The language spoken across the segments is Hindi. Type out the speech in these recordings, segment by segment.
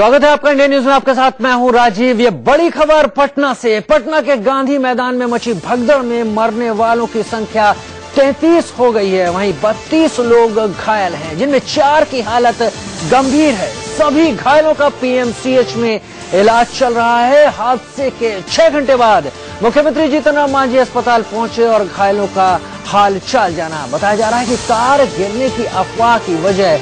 स्वागत है आपका इंडिया न्यूज में। आपके साथ मैं हूं राजीव। ये बड़ी खबर पटना से। पटना के गांधी मैदान में मची भगदड़ में मरने वालों की संख्या 33 हो गई है। वहीं 32 लोग घायल हैं, जिनमें 4 की हालत गंभीर है। सभी घायलों का पीएमसीएच में इलाज चल रहा है। हादसे के 6 घंटे बाद मुख्यमंत्री जीतन राम मांझी अस्पताल पहुंचे और घायलों का हाल चाल जाना। बताया जा रहा है कि कार गिरने की अफवाह की वजह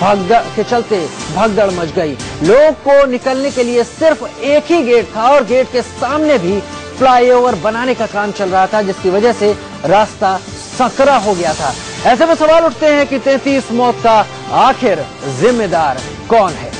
के चलते भगदड़ मच गई। लोग को निकलने के लिए सिर्फ एक ही गेट था और गेट के सामने भी फ्लाईओवर बनाने का काम चल रहा था, जिसकी वजह से रास्ता संकरा हो गया था। ऐसे में सवाल उठते हैं कि 33 मौत का आखिर जिम्मेदार कौन है।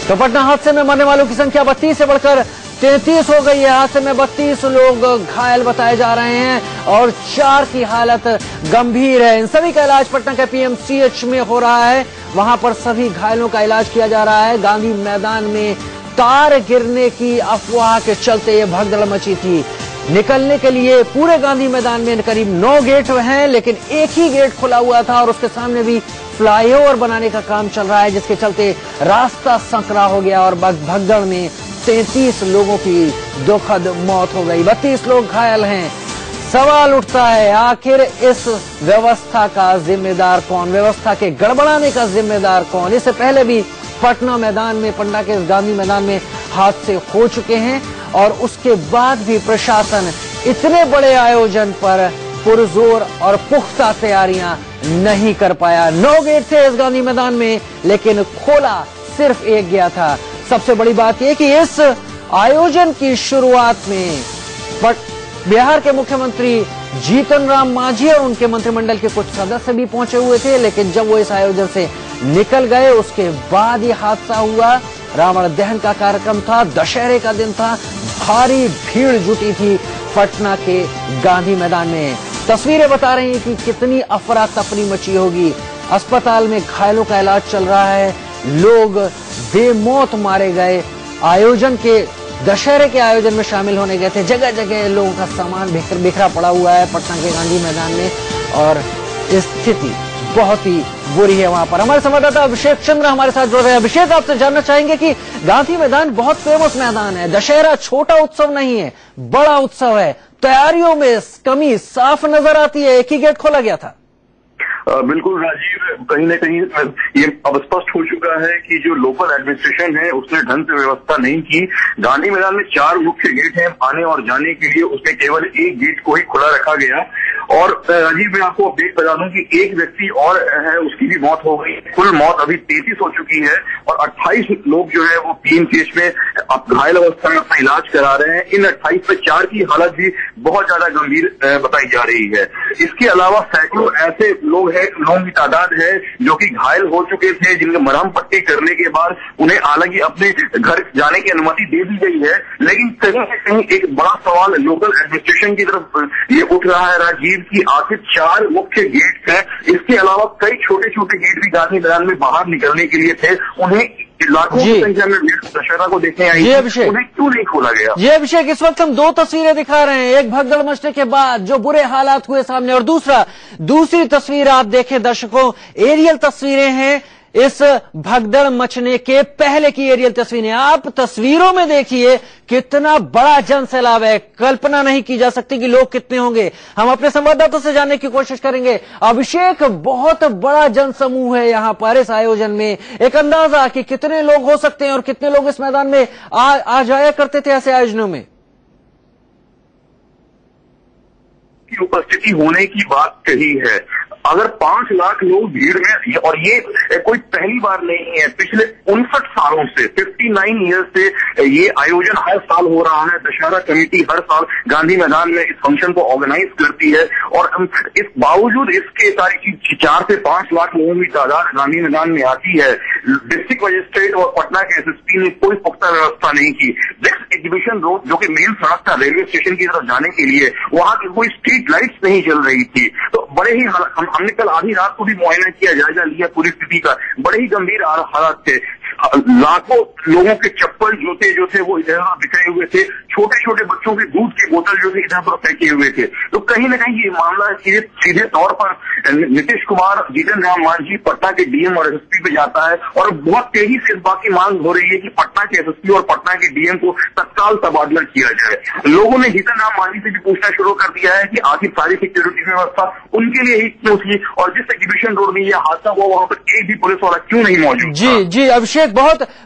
तो पटना हादसे में मरने वालों की संख्या 32 से बढ़कर 33 हो गई है। हादसे में 32 लोग घायल बताए जा रहे हैं और 4 की हालत गंभीर है। इन सभी का इलाज पटना के पीएमसीएच में हो रहा है। वहां पर सभी घायलों का इलाज किया जा रहा है। गांधी मैदान में कार गिरने की अफवाह के चलते ये भगदड़ मची थी। निकलने के लिए पूरे गांधी मैदान में करीब 9 गेट हैं, लेकिन एक ही गेट खुला हुआ था और उसके सामने भी फ्लाईओवर बनाने का काम चल रहा है, जिसके चलते रास्ता संकरा हो गया और भगदड़ में 33 लोगों की दुखद मौत हो गई। 32 लोग घायल हैं। सवाल उठता है, आखिर इस व्यवस्था का जिम्मेदार कौन? व्यवस्था के गड़बड़ाने का जिम्मेदार कौन? इससे पहले भी पटना मैदान में, पटना के गांधी मैदान में हादसे हो चुके हैं और उसके बाद भी प्रशासन इतने बड़े आयोजन पर पुरजोर और पुख्ता तैयारियां नहीं कर पाया। 9 गेट थे इस गांधी मैदान में, लेकिन खोला सिर्फ एक गया था। सबसे बड़ी बात यह कि इस आयोजन की शुरुआत में बिहार के मुख्यमंत्री जीतन राम मांझी और उनके मंत्रिमंडल के कुछ सदस्य भी पहुंचे हुए थे, लेकिन जब वो इस आयोजन से निकल गए उसके बाद ये हादसा हुआ। रावण दहन का कार्यक्रम था, दशहरे का दिन था, भारी भीड़ जुटी थी पटना के गांधी मैदान में। तस्वीरें बता रही हैं कि कितनी अफरा तफरी मची होगी। अस्पताल में घायलों का इलाज चल रहा है, लोग बेमौत मारे गए। आयोजन के दशहरे के आयोजन में शामिल होने गए थे। जगह जगह लोगों का सामान बिखरा पड़ा हुआ है पटना के गांधी मैदान में और स्थिति बहुत ही बुरी है वहां पर। हमारे संवाददाता अभिषेक चंद्र हमारे साथ जुड़ रहे हैं। अभिषेक, आपसे जानना चाहेंगे कि गांधी मैदान बहुत फेमस मैदान है। दशहरा छोटा उत्सव नहीं है, बड़ा उत्सव है। तैयारियों में कमी साफ नजर आती है। एक ही गेट खोला गया था। बिल्कुल राजीव, कहीं न कहीं ये अब स्पष्ट हो चुका है कि जो लोकल एडमिनिस्ट्रेशन है उसने ढंग से व्यवस्था नहीं की। गांधी मैदान में 4 मुख्य गेट हैं आने और जाने के लिए, उसमें केवल एक गेट को ही खुला रखा गया। और राजीव, मैं आपको अपडेट बता दूं कि एक व्यक्ति और है, उसकी भी मौत हो गई। कुल मौत अभी 33 हो चुकी है और 28 लोग जो है वो पीएमसीएच में घायल अवस्था में अपना इलाज करा रहे हैं। इन 28 में 4 की हालत भी बहुत ज्यादा गंभीर बताई जा रही है। इसके अलावा सैकड़ों ऐसे लोगों की तादाद है जो कि घायल हो चुके थे, जिनके मरहम पट्टी करने के बाद उन्हें हालांकि अपने घर जाने की अनुमति दे दी गई है। लेकिन कहीं न कहीं एक बड़ा सवाल लोकल एडमिनिस्ट्रेशन की तरफ ये उठ रहा है राजीव की आखिर 4 मुख्य गेट हैं। इसके अलावा कई छोटे छोटे गेट भी गांधी मैदान में बाहर निकलने के लिए थे। उन्हें लाखों की संख्या में भीड़ दशहरा को देखने आई, उन्हें क्यों नहीं खोला गया? ये अभिषेक, इस वक्त हम 2 तस्वीरें दिखा रहे हैं। एक भगदड़ मचने के बाद जो बुरे हालात हुए सामने, और दूसरी तस्वीर आप देखें दर्शकों, एरियल तस्वीरें हैं इस भगदड़ मचने के पहले की एरियल तस्वीरें। आप तस्वीरों में देखिए कितना बड़ा जन सैलाब है। कल्पना नहीं की जा सकती कि लोग कितने होंगे। हम अपने संवाददाता से जानने की कोशिश करेंगे। अभिषेक, बहुत बड़ा जन समूह है यहाँ पर इस आयोजन में। एक अंदाजा कि कितने लोग हो सकते हैं और कितने लोग इस मैदान में आ जाया करते थे ऐसे आयोजनों में? की उपस्थिति होने की बात कही है। अगर 5 लाख लोग भीड़ में, और ये कोई पहली बार नहीं है, पिछले 59 सालों से 59 ईयर्स से ये आयोजन हर साल हो रहा है। दशहरा कमेटी हर साल गांधी मैदान में इस फंक्शन को ऑर्गेनाइज करती है और इस बावजूद इसके तारीख 4 से 5 लाख लोगों की तादाद गांधी मैदान में आती है। डिस्ट्रिक्ट मजिस्ट्रेट और पटना के एसएसपी ने कोई पुख्ता व्यवस्था नहीं की। डिस्ट्रिक्ट एग्जीबिशन रोड जो कि मेन सड़क था रेलवे स्टेशन की तरफ जाने के लिए, वहां की कोई स्ट्रीट लाइट्स नहीं चल रही थी। तो बड़े ही हमने कल आधी रात को भी मुआयना किया, जायजा लिया पूरी स्थिति का। बड़े ही गंभीर हालात थे। लाखों लोगों के चप्पल जूते जो थे वो इधर बिखरे हुए थे। छोटे छोटे बच्चों के दूध की बोतल जो है इधर पर फेंके हुए थे। तो कहीं ना कहीं ये मामला सीधे तौर पर नीतीश कुमार, जीतन राम मांझी, पटना के डीएम और एसएसपी पे जाता है और बहुत तेजी से इस बात की मांग हो रही है कि पटना के एसएसपी और पटना के डीएम को तत्काल तबादला किया जाए। लोगों ने जीतन राम मांझी से भी पूछना शुरू कर दिया है कि आखिर सारी सिक्योरिटी व्यवस्था उनके लिए ही क्यों थी और जिस एग्जीबिशन रोड में यह हादसा हुआ वहां पर एक भी पुलिस वाला क्यों नहीं मौजूद? जी अभिषेक,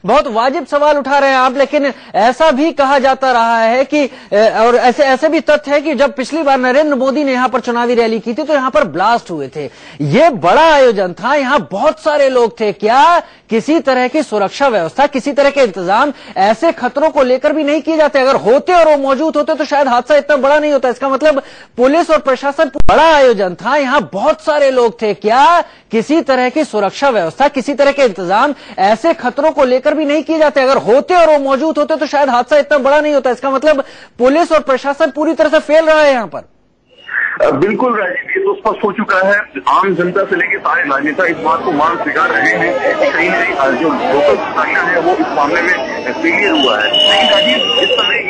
बहुत वाजिब सवाल उठा रहे हैं आप, लेकिन ऐसा भी कहा जाता रहा है कि और ऐसे भी तथ्य है कि जब पिछली बार नरेंद्र मोदी ने यहाँ पर चुनावी रैली की थी तो यहाँ पर ब्लास्ट हुए थे। ये बड़ा आयोजन था, यहाँ बहुत सारे लोग थे। क्या किसी तरह की सुरक्षा व्यवस्था, किसी तरह के इंतजाम ऐसे खतरों को लेकर भी नहीं किए जाते? अगर होते और वो मौजूद होते तो शायद हादसा इतना बड़ा नहीं होता। इसका मतलब पुलिस और प्रशासन, बड़ा आयोजन था, यहाँ बहुत सारे लोग थे। क्या किसी तरह की सुरक्षा व्यवस्था, किसी तरह के इंतजाम ऐसे खतरों को लेकर भी नहीं किए जाते? अगर होते और वो मौजूद होते तो शायद हादसा इतना बड़ा नहीं होता। इसका मतलब पुलिस और प्रशासन पूरी तरह से फेल रहा है यहाँ पर। बिल्कुल राजीव, ये तो स्पष्ट हो चुका है। आम जनता से लेकर सारे राजनेता इस बात को मान स्वीकार रहे हैं कि कहीं न कहीं जो लोकल प्रशासन है वो इस मामले में फेलियर हुआ है। लेकिन राजीव, इस समय ये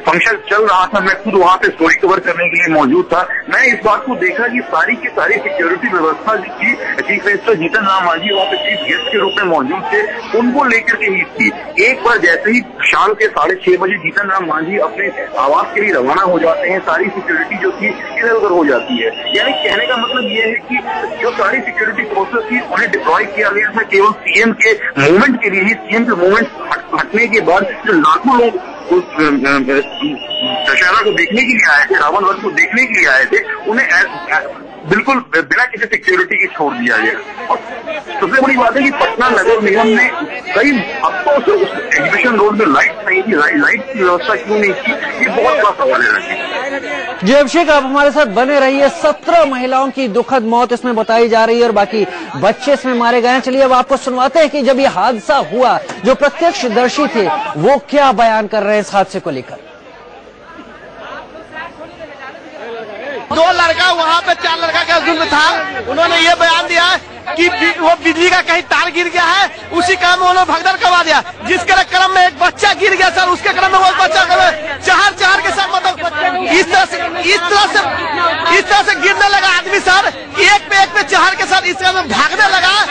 फंक्शन चल रहा था, मैं खुद वहां पे स्टोरी कवर करने के लिए मौजूद था। मैं इस बात को देखा कि सारी की सारी सिक्योरिटी व्यवस्था जो थी, चीफ मिनिस्टर जीतन राम मांझी वहां पे चीफ गेस्ट के रूप में मौजूद थे, उनको लेकर के ही थी। एक बार जैसे ही शाम के 6:30 बजे जीतन राम मांझी अपने आवास के लिए रवाना हो जाते हैं, सारी सिक्योरिटी जो थी इधर उधर हो जाती है। यानी कहने का मतलब ये है कि जो सारी सिक्योरिटी फोर्सेस थी उन्हें डिप्लॉय किया गया था केवल सीएम के मूवमेंट के लिए ही। सीएम के मूवमेंट हटने के बाद जो लाखों लोग उस दशहरा को देखने के लिए आए थे, रावण वध को देखने के लिए आए थे, उन्हें बिल्कुल बिना किसी सिक्योरिटी के छोड़ दिया गया। और सबसे बड़ी बात है कि पटना नगर निगम ने कई हफ्तों से उस एग्जीबिशन रोड में लाइट नहीं की, लाइट की व्यवस्था क्यों नहीं की, ये बहुत बड़ा सवाल है। जी अभिषेक, आप हमारे साथ बने रहिए। 17 महिलाओं की दुखद मौत इसमें बताई जा रही है और बाकी बच्चे इसमें मारे गए हैं। चलिए अब आपको सुनवाते हैं कि जब ये हादसा हुआ, जो प्रत्यक्षदर्शी थे वो क्या बयान कर रहे हैं इस हादसे को लेकर। 2 लड़का वहाँ पे 4 लड़का का जुल्म था। उन्होंने ये बयान दिया कि वो बिजली का कहीं तार गिर गया है, उसी क्रम में उन्होंने भगदड़ करवा दिया, जिसके क्रम में एक बच्चा गिर गया सर। उसके क्रम में वो बच्चा चार के साथ मतलब इस तरह से गिरने लगा आदमी सर, एक पे चढ़ के सर इस तरह में भागने लगा,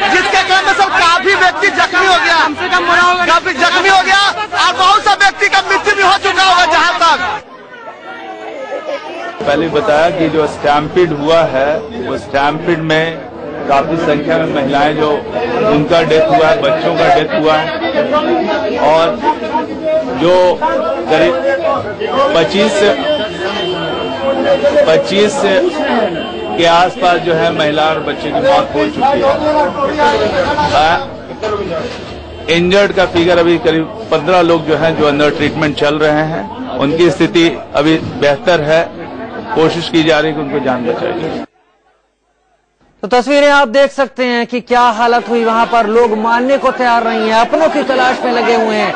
जिसके क्रम में सर काफी व्यक्ति जख्मी हो गया, और बहुत सा व्यक्ति का मृत्यु भी हो चुका होगा। जहाँ तक पहले बताया कि जो स्टैम्पिड हुआ है, वो स्टैम्पिड में काफी संख्या में महिलाएं जो उनका डेथ हुआ है, बच्चों का डेथ हुआ है, और जो करीब 25 के आसपास जो है महिला और बच्चे की मौत हो चुकी है। इंजर्ड का फिगर अभी करीब 15 लोग जो हैं जो अंदर ट्रीटमेंट चल रहे हैं, उनकी स्थिति अभी बेहतर है। कोशिश की जा रही है कि उनको जान बचाई जाए। तो तस्वीरें आप देख सकते हैं कि क्या हालत हुई वहां पर। लोग मानने को तैयार नहीं है, अपनों की तलाश में लगे हुए हैं।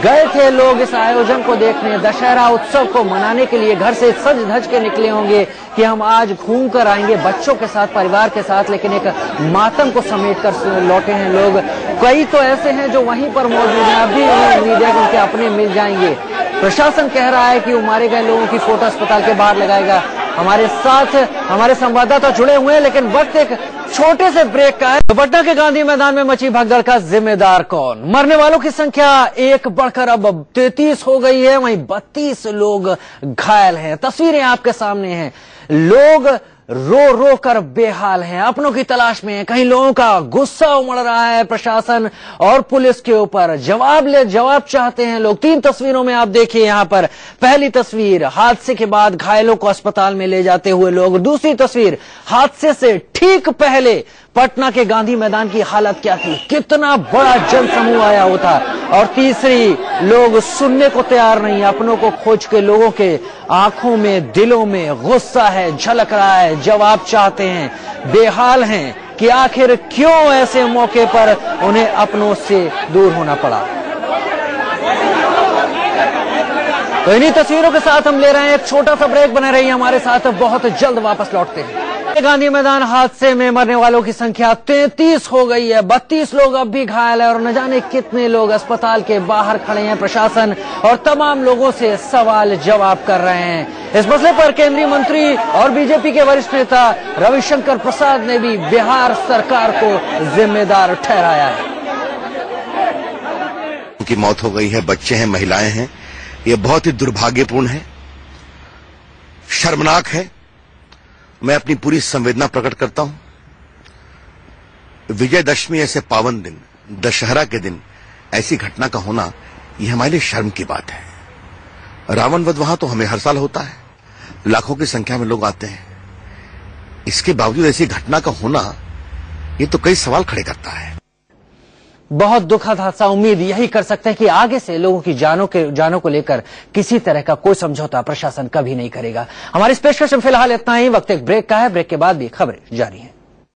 गए थे लोग इस आयोजन को देखने, दशहरा उत्सव को मनाने के लिए घर से सज धज के निकले होंगे कि हम आज घूम कर आएंगे बच्चों के साथ, परिवार के साथ, लेकिन एक मातम को समेट कर लौटे हैं लोग। कई तो ऐसे हैं जो वहीं पर मौजूद हैं, अभी उम्मीद है कि उनके अपने मिल जाएंगे। प्रशासन कह रहा है कि वो मारे गए लोगों की फोटो अस्पताल के बाहर लगाएगा। हमारे साथ हमारे संवाददाता जुड़े हुए हैं, लेकिन वक्त एक छोटे से ब्रेक का है। पटना के गांधी मैदान में मची भगदड़ का जिम्मेदार कौन? मरने वालों की संख्या एक बढ़कर अब 33 हो गई है, वहीं 32 लोग घायल हैं। तस्वीरें आपके सामने हैं। लोग रो रो कर बेहाल हैं, अपनों की तलाश में हैं। कहीं लोगों का गुस्सा उमड़ रहा है प्रशासन और पुलिस के ऊपर। जवाब चाहते हैं लोग। 3 तस्वीरों में आप देखिए यहाँ पर। पहली तस्वीर हादसे के बाद घायलों को अस्पताल में ले जाते हुए लोग। दूसरी तस्वीर हादसे से ठीक पहले पटना के गांधी मैदान की हालत क्या थी, कितना बड़ा जनसमूह आया होता। और तीसरी, लोग सुनने को तैयार नहीं, अपनों को खोज के लोगों के आंखों में, दिलों में गुस्सा है, झलक रहा है, जवाब चाहते हैं, बेहाल हैं कि आखिर क्यों ऐसे मौके पर उन्हें अपनों से दूर होना पड़ा। तो इन्हीं तस्वीरों के साथ हम ले रहे हैं एक छोटा सा ब्रेक। बने रहिए हमारे साथ, बहुत जल्द वापस लौटते हैं। गांधी मैदान हादसे में मरने वालों की संख्या 33 हो गई है। 32 लोग अब भी घायल है और न जाने कितने लोग अस्पताल के बाहर खड़े हैं। प्रशासन और तमाम लोगों से सवाल जवाब कर रहे हैं। इस मसले पर केंद्रीय मंत्री और बीजेपी के वरिष्ठ नेता रविशंकर प्रसाद ने भी बिहार सरकार को जिम्मेदार ठहराया है। उनकी मौत हो गई है, बच्चे हैं, महिलाएं हैं। ये बहुत ही दुर्भाग्यपूर्ण है, शर्मनाक है। मैं अपनी पूरी संवेदना प्रकट करता हूं। विजयदशमी ऐसे पावन दिन, दशहरा के दिन ऐसी घटना का होना, यह हमारे लिए शर्म की बात है। रावण वध वहां तो हमें हर साल होता है, लाखों की संख्या में लोग आते हैं। इसके बावजूद ऐसी घटना का होना, ये तो कई सवाल खड़े करता है। बहुत दुखद हादसा। उम्मीद यही कर सकते हैं कि आगे से लोगों की जानों को लेकर किसी तरह का कोई समझौता प्रशासन कभी नहीं करेगा। हमारी इस पेशकश में फिलहाल इतना ही। वक्त एक ब्रेक का है। ब्रेक के बाद भी खबरें जारी हैं।